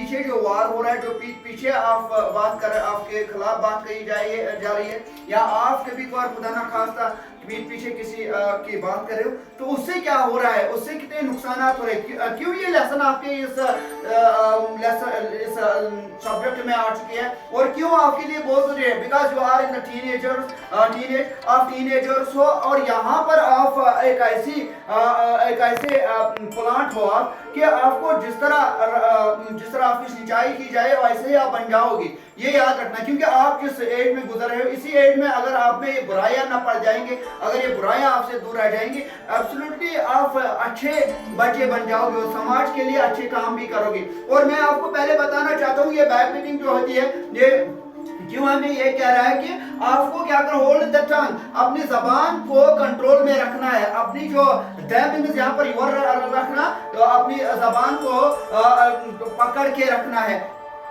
پیچھے جو وار ہو رہا ہے, جو پीठ پیچھے آپ بات کر, آپ کے خلاف بات کہی جا رہی ہے, یا آپ کبھی کبھار خدا نہ خواستہ پیٹھ پیچھے کسی کی بات کر رہے ہو, تو اس سے کیا ہو رہا ہے, اس سے کتنے نقصانات ہو رہے ہیں. کیوں یہ لیسن آپ کے اس سبجیکٹ میں آ چکی ہے, اور کیوں آپ کے لیے بہت ضروری ہے. Because you are in the teenage, آپ ٹین ایجرس ہو, اور یہاں پر آپ ایک ایسے پلانٹ ہو آپ کہ آپ کو جس طرح آپ کی سینچائی کی جائے ویسے ہی آپ بن جاؤ گی. یہ یاد رکھنا, کیونکہ آپ جس ایج میں گزر رہے ہو, اسی ایج میں اگر آپ میں یہ برائیاں نہ پڑ جائیں گے, اگر یہ برائیاں آپ سے دور رہ جائیں گی, ایبسولوٹلی آپ اچھے بچے بن جاؤ گے اور سماج کے لیے اچھے کام بھی کرو گے. اور میں آپ کو پہلے بتانا چاہتا ہوں, یہ بیک بیٹنگ جو ہوتی ہے, یہ کیوں ہمیں یہ کہہ رہا ہے کہ آپ کو کیا کرنا, ہولڈ دا ٹنگ, اپنی زبان کو کنٹرول میں رکھنا ہے. اپنی جو دہمنز یہاں پر یور رکھنا, تو اپنی زبان کو پکڑ کے رکھنا ہے.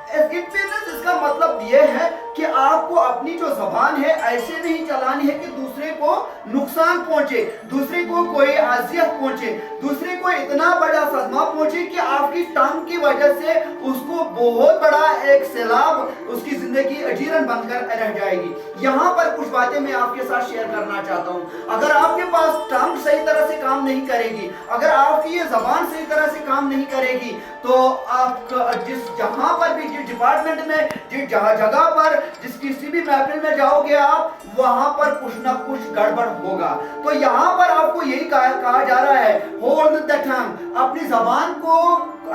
اس کا مطلب یہ ہے کہ آپ کو اپنی جو زبان ہے ایسے نہیں چلانی ہے کہ دوسرے کو نقصان پہنچے, دوسرے کو کوئی اذیت پہنچے, دوسرے کو اتنا بڑا صدمہ پہنچے کہ آپ کی ٹنگ کی وجہ سے اس کو بہت بڑا ایک سیلاب اس کی زندگی اجیرن بن کر رہ جائے گی. یہاں پر کچھ باتیں میں آپ کے ساتھ شیئر کرنا چاہتا ہوں. اگر آپ کے پاس ٹنگ صحیح طرح سے کام نہیں کرے گی, اگر آپ کی یہ زبان صحیح طرح سے کام نہیں کرے گی, تو آپ جس جہاں پر بھی, جس ڈپارٹمنٹ میں, جس جگہ پر, جس کسی بھی محفل میں جاؤ گے آپ, وہاں پر کچھ نہ کچھ گڑبڑ ہوگا. تو یہاں پر آپ کو یہی کہا جا رہا ہے, ہولڈ دا ٹنگ, اپنی زبان کو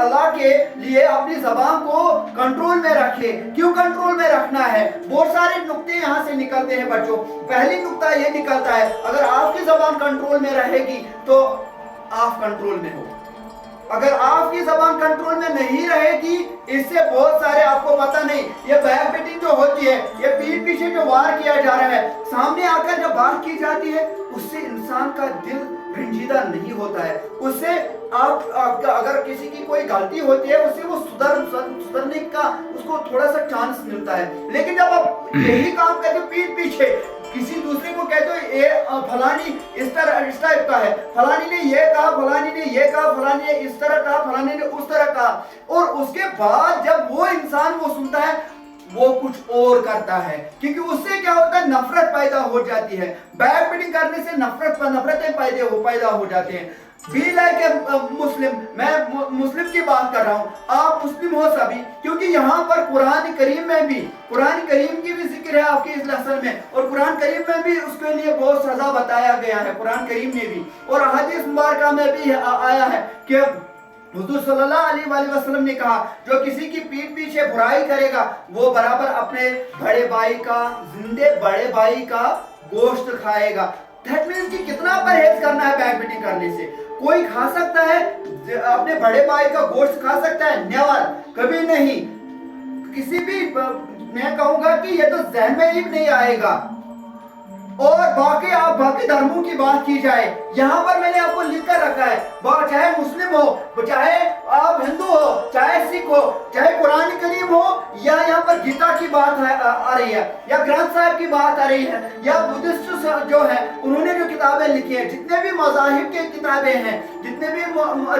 اللہ کے لیے اپنی زبان کو کنٹرول میں رکھے. کیوں کنٹرول میں رکھنا ہے؟ بہت سارے نقطے یہاں سے نکلتے ہیں بچوں. پہلی نقطہ یہ نکلتا ہے, اگر آپ کی زبان کنٹرول میں رہے گی تو آپ کنٹرول میں ہو. اگر آپ کی زبان کنٹرول میں نہیں رہے گی, اس سے بہت سارے, آپ کو پتہ نہیں, یہ بیک بیٹنگ جو ہوتی ہے, یہ پیٹھ پیچھے جو وار کیا جا رہا ہے, سامنے آ کر جب بات کی جاتی ہے, اس سے انسان کا دل رنجیدہ نہیں ہوتا ہے. اس سے آپ اگر کسی کی کوئی غلطی ہوتی ہے, اس سے وہ سدھرنے کا اس کو تھوڑا سا چانس ملتا ہے. لیکن جب آپ یہی کام کرتے ہو پیٹھ پیچھے, کسی دوسرے کو کہتے ہو یہ فلانی اس ٹائپ کا ہے, فلانی نے یہ کہا, فلانی نے یہ کہا, فلانی نے اس طرح کہا, فلانی نے اس طرح کہا, اور اس کے بعد جب وہ انسان وہ سنتا ہے, وہ کچھ اور کرتا ہے, کیونکہ اس سے کیا ہوتا ہے, نفرت پیدا ہو جاتی ہے. بیک بیٹنگ کرنے سے نفرتیں پیدا ہو جاتے ہیں. بی لائک اے مسلم, میں مسلم کی بات کر رہا ہوں, آپ مسلم ہو سبھی, کیونکہ یہاں پر قرآن کریم میں بھی, قرآن کریم کی بھی ذکر ہے آپ کے اس لیسن میں, اور قرآن کریم میں بھی اس کے لیے بہت سزا بتایا گیا ہے, قرآن کریم میں بھی, اور حدیث مبارکہ میں بھی آیا ہے کہ حضور صلی اللہ علیہ وآلہ وسلم نے کہا, جو کسی کی پیٹھ پیچھے برائی کرے گا, وہ برابر اپنے بڑے بھائی کا, زندے بڑے بھائی کا گوشت کھائے گا. دیٹ مینس کہ کتنا پرہیز کرنا ہے بیک بیٹنگ کرنے سے. کوئی کھا سکتا ہے اپنے بڑے بھائی کا گوشت کھا سکتا ہے؟ نیور, کبھی نہیں. کسی بھی, میں کہوں گا کہ یہ تو ذہن میں ہی نہیں آئے گا. اور باقی دھرموں کی بات کی جائے, یہاں پر میں نے آپ کو لکھ کر رکھا ہے, چاہے مسلم ہو, چاہے آپ ہندو ہو, چاہے سکھ ہو, چاہے قرآن کریم ہو, یا یہاں پر گیتا کی بات آ رہی ہے, یا گرنتھ صاحب کی بات آ رہی ہے, یا بدھسٹ جو ہے انہوں نے جو کتابیں لکھی ہیں, جتنے بھی مذاہب کے کتابیں ہیں, جتنے بھی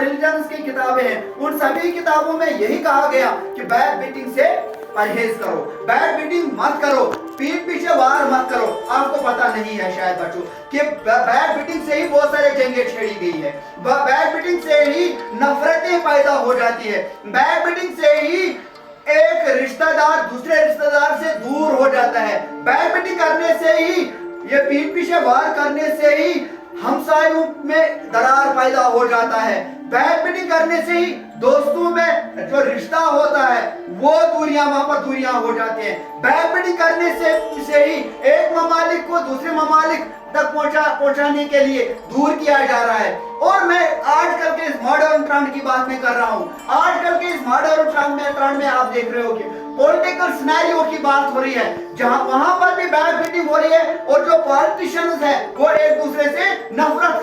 ریلیجنز کی کتابیں ہیں, ان سبھی کتابوں میں یہی کہا گیا کہ بیک بیٹنگ سے پرہیز کرو, بیک بیٹنگ مت کرو, پیٹھ پیچھے وار مت کرو. آپ کو پتا نہیں ہے شاید بچوں کہ بیک بیٹنگ سے ہی بہت سارے جنگیں چھیڑی گئی ہے, بیک بیٹنگ سے ہی نفرتیں پیدا ہو جاتی ہے, بیک بیٹنگ سے ہی ایک رشتہ دار دوسرے رشتہ دار سے دور ہو جاتا ہے, بیک بیٹنگ کرنے سے ہی, یہ پیٹھ پیچھے وار کرنے سے ہی ہمسایوں میں درار پیدا ہو جاتا ہے, بیک بیٹنگ کرنے سے ہی دوستوں میں جو رشتہ ہوتا ہے وہ وہاں پر دوریاں ہو جاتے ہیں. بیک بیٹنگ کرنے سے ہی ایک ممالک کو دوسرے ممالک تک پہنچانے کے لیے دور کیا جا رہا ہے. اور میں آج کل کے اس ماڈرن ٹرینڈ کی بات میں کر رہا ہوں, آج کل کے اس ماڈرن ٹرینڈ میں آپ دیکھ رہے ہو کہ پولیٹیکل سینیریو کی بات ہو رہی ہے, جہاں وہاں پر بھی بیک بیٹنگ ہو رہی ہے, اور جو پالیٹیشنز ہیں وہ ایک دوسرے سے نفرت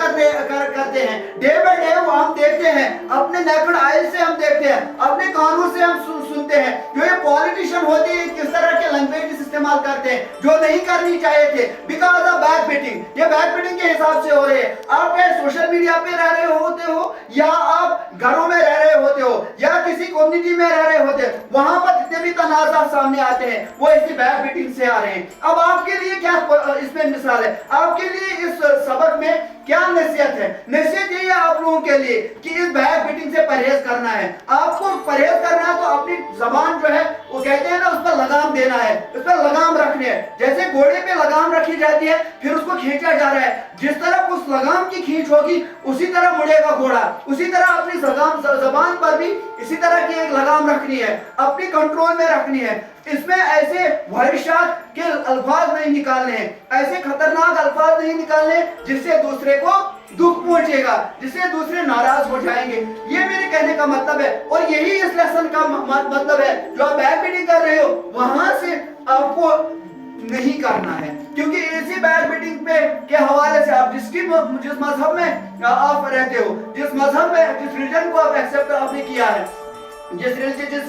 کرتے ہیں. ڈے بائی ڈے وہ ہم دیکھتے ہیں, اپنے نیکڈ آئی سے ہم دیکھتے ہیں, اپنے کانوں سے ہم سنتے ہیں, جو یہ پالیٹیشن ہوتی ہے کس طرح کے لینگویج इस्तेमाल करते हैं जो नहीं करनी चाहिए थे, बिकॉज ऑफ बैक बीटिंग। ये बैक बीटिंग के हिसाब से हो रहे हैं। आप चाहे सोशल मीडिया पे रह रहे होते हो या आप घरों में रह रहे होते हो या किसी कम्युनिटी में रह रहे होते हैं, वहां पर जितने भी तनाज़ा सामने आते हैं वो इसी बैक बीटिंग से आ रहे हैं। अब आपके लिए क्या इसमें मिसाल है, आपके लिए इस सबक में क्या नसीहत है? नसीहत यही है आप लोगों के लिए कि इस बैक बीटिंग से परहेज करना है। आपको परहेज करना है तो अपनी जबान जो है वो कहते हैं ना, उस पर लगाम देना है, उस पर लगाम रखनी है। जैसे घोड़े पे लगाम रखी जाती है फिर उसको खींचा जा रहा है, जिस तरह उस लगाम की खींच होगी उसी तरह मुड़ेगा घोड़ा। उसी तरह अपनी जबान पर भी इसी तरह की एक लगाम रखनी है, अपनी कंट्रोल में रखनी है। इसमें ऐसे वहशात के अल्फाज नहीं निकालने हैं, ऐसे खतरनाक अल्फाज नहीं निकालने जिससे दूसरे को दुख पहुंचेगा, जिससे दूसरे नाराज हो जाएंगे। ये मेरे कहने का मतलब है और यही इस लेसन का मतलब है। जो आप बैक बीटिंग कर रहे हो वहां से आपको नहीं करना है, क्योंकि इसी बैक बीटिंग पे के हवाले से आप जिस मजहब में आप रहते हो, जिस मजहब में जिस रिलीजन को आप एक्सेप्ट आपने किया है, जिस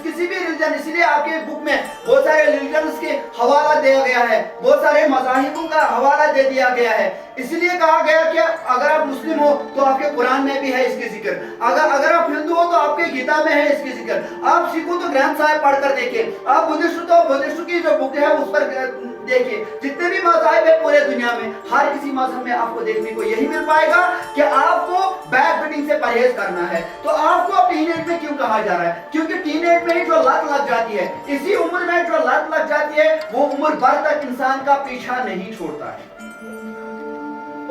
किसी भी रिलीजन, इसीलिए आपके बुक में बहुत सारे रिलीजन्स के हवाला दिया गया है, बहुत सारे मज़ाहिबों का हवाला दे दिया गया है। इसलिए कहा गया कि अगर आप मुस्लिम हो तो आपके कुरान में भी है इसकी जिक्र, अगर आप हिंदू हो तो आपके गीता में है इसकी जिक्र, आप सिख हो तो ग्रंथ साहिब पढ़कर देखिए, आप बुद्धिस्ट तो बुद्धिस्ट की जो बुक है उस पर देखिए। जितने भी मज़ाहिब है पूरे दुनिया में, हर किसी मजहब में आपको देखने को यही मिल पाएगा कि आपको बैक बीटिंग से परहेज करना है। तो आपको टीनेज में क्यों कहा जा रहा है? क्योंकि टीनेज में ही जो लत लग जाती है, इसी उम्र में जो लत लग जाती है वो उम्र भर तक इंसान का पीछा नहीं छोड़ता है,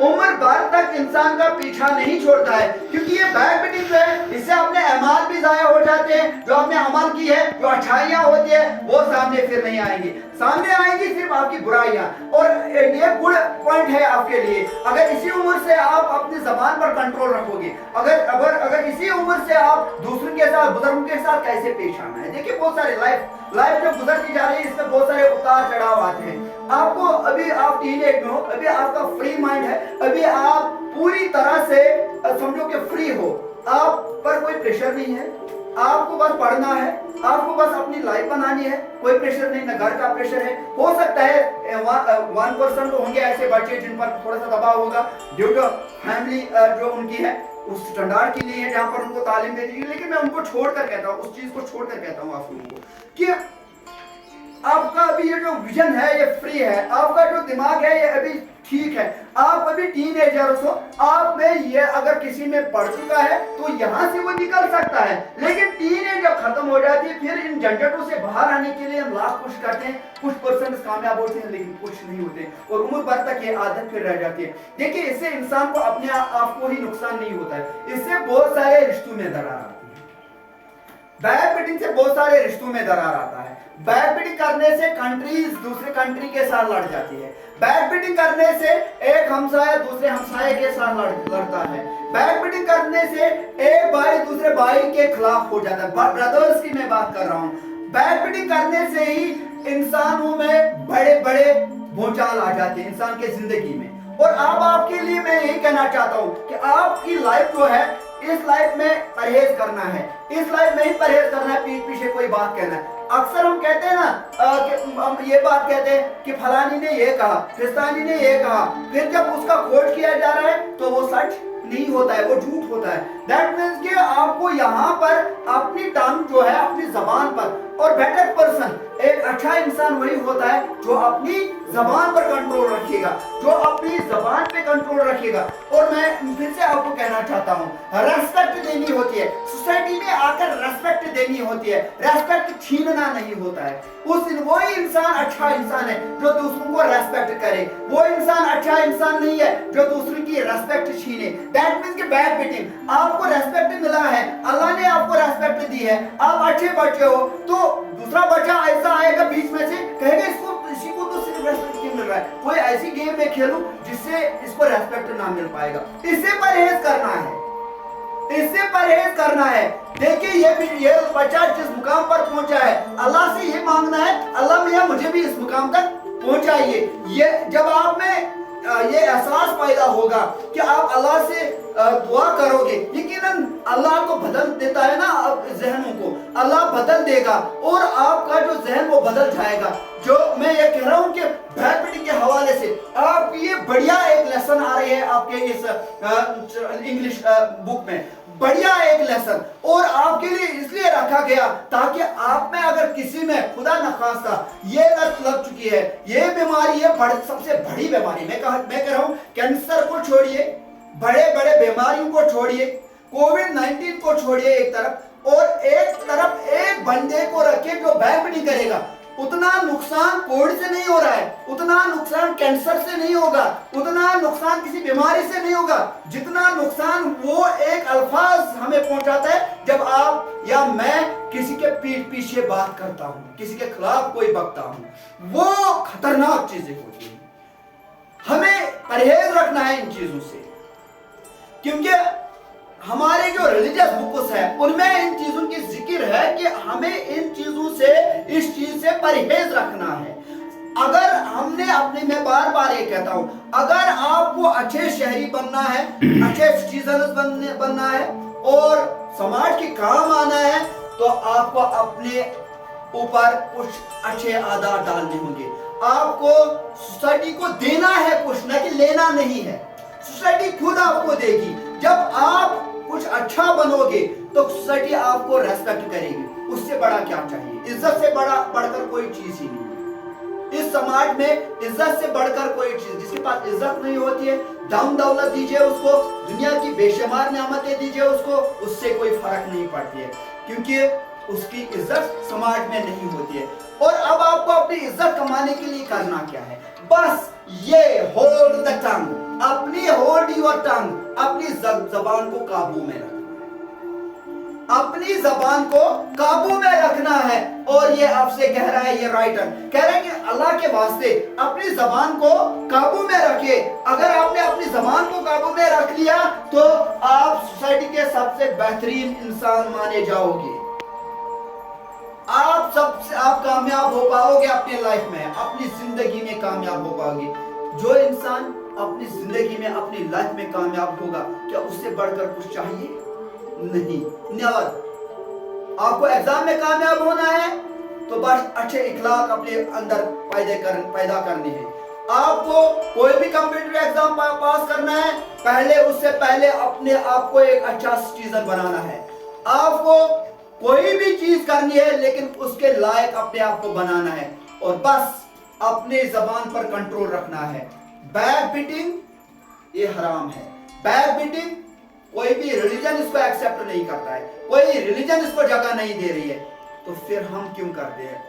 उम्र भर तक इंसान का पीछा नहीं छोड़ता है। क्योंकि ये बैक बीटिंग जो है इससे अपने अमाल भी जाया हो जाते हैं, जो आपने अमल की है, जो अच्छाइयां होती है वो सामने फिर नहीं आएंगी, सामने आएंगी सिर्फ आपकी बुराइयां। और ये गुड पॉइंट है आपके लिए, अगर इसी उम्र से आप अपनी जबान पर कंट्रोल रखोगे, अगर इसी उम्र से आप दूसरों के साथ, बुजुर्गों के साथ कैसे पेश आना है। देखिए बहुत सारे लाइफ जो गुजरती जा रही है इसमें बहुत सारे उतार चढ़ाव आते हैं। आपको अभी आप टीनेज में हो, अभी आपका फ्री माइंड है, अभी आप पूरी तरह से समझो कि फ्री हो, आप पर कोई प्रेशर नहीं है, आपको बस पढ़ना है, आपको बस अपनी लाइफ बनानी है, कोई प्रेशर नहीं, ना घर का प्रेशर है। हो सकता है 1% होंगे ऐसे बच्चे जिन पर थोड़ा सा दबाव होगा ड्यू टू फैमिली जो उनकी है उस स्टैंडर्ड के लिए जहां पर उनको तालीम दे दी, लेकिन मैं उनको छोड़कर कहता हूँ, उस चीज को छोड़कर कहता हूँ आप लोगों को कि आपका अभी ये जो विजन है ये फ्री है, आपका जो दिमाग है ये अभी ठीक है, आप अभी टीनेजर्स हो, आप में ये अगर किसी में पढ़ चुका है तो यहाँ से वो निकल सकता है। लेकिन टीनेज जब खत्म हो जाती है फिर इन झंझटों से बाहर आने के लिए हम लाख कोशिश करते हैं, कुछ परसेंट कामयाब होते हैं लेकिन कुछ नहीं होते और उम्र भर तक ये आदत फिर रह जाती है। देखिए इससे इंसान को अपने आप को ही नुकसान नहीं होता है, इससे बहुत सारे रिश्तों में दरार आती है। बैक बीटिंग से बहुत सारे रिश्तों में दरार आता है। बैक बीटिंग करने से कंट्रीज दूसरे कंट्री के साथ लड़ जाती है। बैक बीटिंग करने से एक हमसाया दूसरे हमसाये के साथ लड़ता है। बैक बीटिंग करने से एक भाई दूसरे भाई के खिलाफ हो जाता है। ब्रदर्स की मैं बात कर रहा हूँ। बैक बीटिंग करने से ही इंसानों में बड़े बड़े भूचाल आ जाते हैं इंसान के जिंदगी में। और अब आपके लिए मैं यही कहना चाहता हूँ कि आपकी लाइफ जो है इस लाइफ में परहेज करना है, इस लाइफ में ही परहेज करना है, पीठ पीछे कोई बात कहना है। अक्सर हम कहते हैं ना कि हम ये बात कहते हैं कि फलानी ने ये कहा, फिस्तानी ने ये कहा, फिर जब उसका खोज किया जा रहा है तो वो सच नहीं होता है, वो झूठ होता है। दैट मीन्स कि आपको यहाँ पर अपनी टंग जो है अपनी जबान पर, और बेटर पर्सन एक अच्छा इंसान वही होता है जो अपनी जबान पर कंट्रोल रखेगा, जो अपनी जबान पे कंट्रोल रखेगा। और मैं फिर से आपको कहना चाहता हूँ, रेस्पेक्ट देनी होती है, सोसाइटी में आकर रेस्पेक्ट देनी होती है, रेस्पेक्ट छीनना नहीं होता है। वही इंसान अच्छा इंसान है जो दूसरों को रेस्पेक्ट करे, वो इंसान अच्छा इंसान नहीं है जो दूसरों की रेस्पेक्ट छीने। दैट मीन्स कि बैक बीटिंग, आपको रेस्पेक्ट मिला है, अल्लाह ने आपको रेस्पेक्ट दी है, आप अच्छे बच्चे हो, तो दूसरा बच्चा ऐसा आएगा बीच में से कहेगा इसी को तो सिर्फ रेस्पेक्ट क्यों मिल रहा है, कोई ऐसी गेम में खेलूं जिससे इसको रेस्पेक्ट ना मिल पाएगा। इससे परहेज करना है, इससे परहेज करना है। देखिए ये बच्चा जिस मुकाम पर पहुंचा है, अल्लाह से ये मांगना है, अल्लाह मियां मुझे भी इस मुकाम तक पहुंचाइए। ये जब आप में ये एहसास पैदा होगा कि आप अल्लाह से दुआ करोगे, यकीनन अल्लाह को बदल देता है ना जहनों को, अल्लाह बदल देगा और आपका जो जहन वो बदल जाएगा। जो मैं ये कह रहा हूँ कि बैकबिटिंग के हवाले से आप ये बढ़िया एक लेसन आ रही है आपके इस इंग्लिश बुक में, बढ़िया एक लेसन, और आपके लिए इसलिए रखा गया ताकि आप में अगर किसी में खुदा नखास्ता ये लत लग चुकी है, ये बीमारी है, सबसे बड़ी बीमारी, मैं कह रहा हूँ कैंसर को छोड़िए, बड़े बड़े बीमारियों को छोड़िए, कोविड-19 को छोड़िए एक तरफ, और एक तरफ एक बंदे को रखे जो बैकबिटिंग करेगा। उतना नुकसान कोविड से नहीं हो रहा है, उतना नुकसान कैंसर से नहीं होगा, उतना नुकसान किसी बीमारी से नहीं होगा, जितना नुकसान वो एक अल्फाज हमें पहुंचाता है जब आप या मैं किसी के पीठ पीछे बात करता हूं, किसी के खिलाफ कोई बकता हूं। वो खतरनाक चीजें होती हैं। हमें परहेज रखना है इन चीजों से, क्योंकि हमारे जो रिलीजियस बुक्स है उनमें इन चीजों की जिक्र है कि हमें इन चीजों से, इस चीज से परहेज रखना है। अगर हमने अपने, मैं बार बार ये कहता हूं, अगर आपको अच्छे शहरी बनना है, अच्छे सिटीजन बनना है और समाज के काम आना है, तो आपको अपने ऊपर कुछ अच्छे आदत डालने होंगे। आपको सोसाइटी को देना है कुछ, न कि लेना नहीं है। सोसाइटी खुद आपको देगी। जब आप कुछ अच्छा बनोगे तो सोसाइटी आपको रेस्पेक्ट करेगी। उससे बड़ा क्या चाहिए? इज्जत से बढ़कर कोई चीज ही नहीं है इस समाज में। इज्जत से बढ़कर कोई चीज, जिसके पास इज्जत नहीं होती है, धन दौलत दीजिए उसको, दुनिया की बेशुमार नेमतें दीजिए उसको, उससे कोई फर्क नहीं पड़ती है, क्योंकि उसकी इज्जत समाज में नहीं होती है। और अब आपको अपनी इज्जत कमाने के लिए करना क्या है? बस ये होल्ड द टंग, अपनी होल्ड योर टंग, अपनी जबान को काबू में रखना है, अपनी जबान को काबू में रखना है। और ये आपसे कह रहा है, ये राइटर कह रहे हैं कि अल्लाह के वास्ते अपनी जबान को काबू में रखिए। अगर आपने अपनी जबान को काबू में रख लिया तो आप सोसाइटी के सबसे बेहतरीन इंसान माने जाओगे। आप कामयाब हो पाओगे अपनी लाइफ में, अपनी जिंदगी में कामयाब हो पाओगे। जो इंसान अपनी जिंदगी में, अपनी लाइफ में कामयाब होगा, क्या उससे बढ़कर कुछ चाहिए? नहीं, नेवर। आपको एग्जाम में कामयाब होना है तो बस अच्छे इखलाक अपने अंदर पैदा करने हैं। आपको कोई भी कंप्यूटर एग्जाम पास करना है, उससे पहले अपने आप को एक अच्छा सिटीजन बनाना है। आपको कोई भी चीज करनी है लेकिन उसके लायक अपने आप को बनाना है, और बस अपने जबान पर कंट्रोल रखना है। बैक बीटिंग ये हराम है। बैक बीटिंग कोई भी रिलीजन इसको एक्सेप्ट नहीं करता है, कोई रिलीजन इसको जगह नहीं दे रही है, तो फिर हम क्यों करते हैं?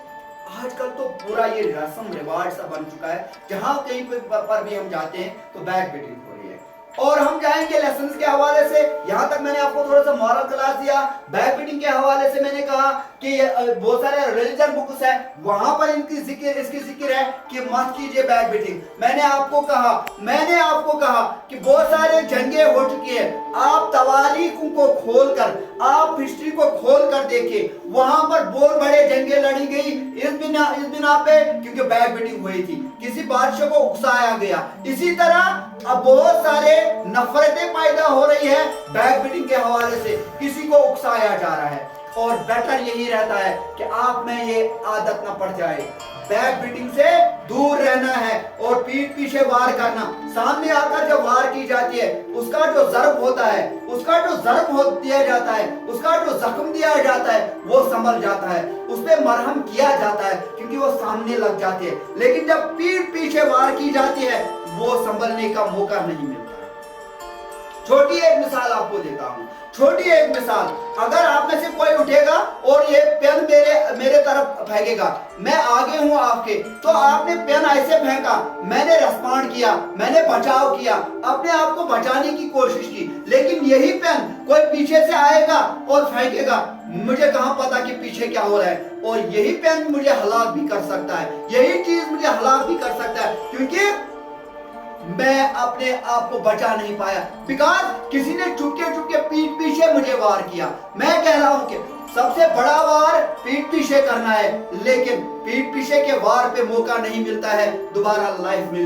आजकल तो पूरा ये रस्म रिवाज सा बन चुका है, जहां कहीं पर भी हम जाते हैं तो बैक बीटिंग हो रही है। और हम जाएंगे लेसन्स के हवाले से। यहाँ तक मैंने आपको थोड़ा सा मॉरल क्लास दिया। बैक बीटिंग के हवाले से मैंने कहा कि बहुत सारे रिलीजन बुक्स है, वहां पर इसकी जिक्र है कि मत कीजिए बैक बीटिंग। मैंने आपको कहा कि बहुत सारे जंगे हो चुकी है। आप तवारीख को खोलकर, आप हिस्ट्री को खोलकर देखिए, वहां पर बहुत बड़े जंगे लड़ी गई इस बिना पे क्योंकि बैक बीटिंग हुई थी, किसी बादशाह को उकसाया गया। इसी तरह अब बहुत सारे नफरतें पैदा हो रही है बैक बीटिंग के हवाले से, किसी को उकसाया जा रहा है। और बेटर यही रहता है कि आप में ये आदत ना पड़ जाए, बैक बीटिंग से दूर रहना है और पीठ पीछे वार करना। सामने आकर जब वार की जाती है, उसका जो जर्ब होता है, उसका जो जर्ब दिया जाता है, उसका जो जख्म दिया जाता है, वो संभल जाता है, उस पर मरहम किया जाता है क्योंकि वो सामने लग जाती है। लेकिन जब पीठ पीछे वार की जाती है, वो संभलने का मौका नहीं मिलता। छोटी एक मिसाल आपको देता हूं, छोटी एक मिसाल। अगर आप में से कोई उठेगा और ये पेन मेरे तरफ फेंकेगा, मैं आगे हूं आपके, तो आपने पेन ऐसे फेंका, मैंने रेस्पॉन्ड किया, मैंने बचाव किया, अपने आप को बचाने की कोशिश की। लेकिन यही पेन कोई पीछे से आएगा और फेंकेगा, मुझे कहां पता कि पीछे क्या हो रहा है, और यही पेन मुझे हलाक भी कर सकता है, यही चीज मुझे हलाक भी कर सकता है, क्योंकि मैं अपने आप को बचा नहीं पाया, बिकॉज किसी ने चुपके पीठ पीछे मुझे वार किया। मैं कह रहा हूं कि सबसे बड़ा वार पीठ पीछे करना है, लेकिन पीठ पीछे के वार पे मौका नहीं मिलता है दोबारा लाइफ में।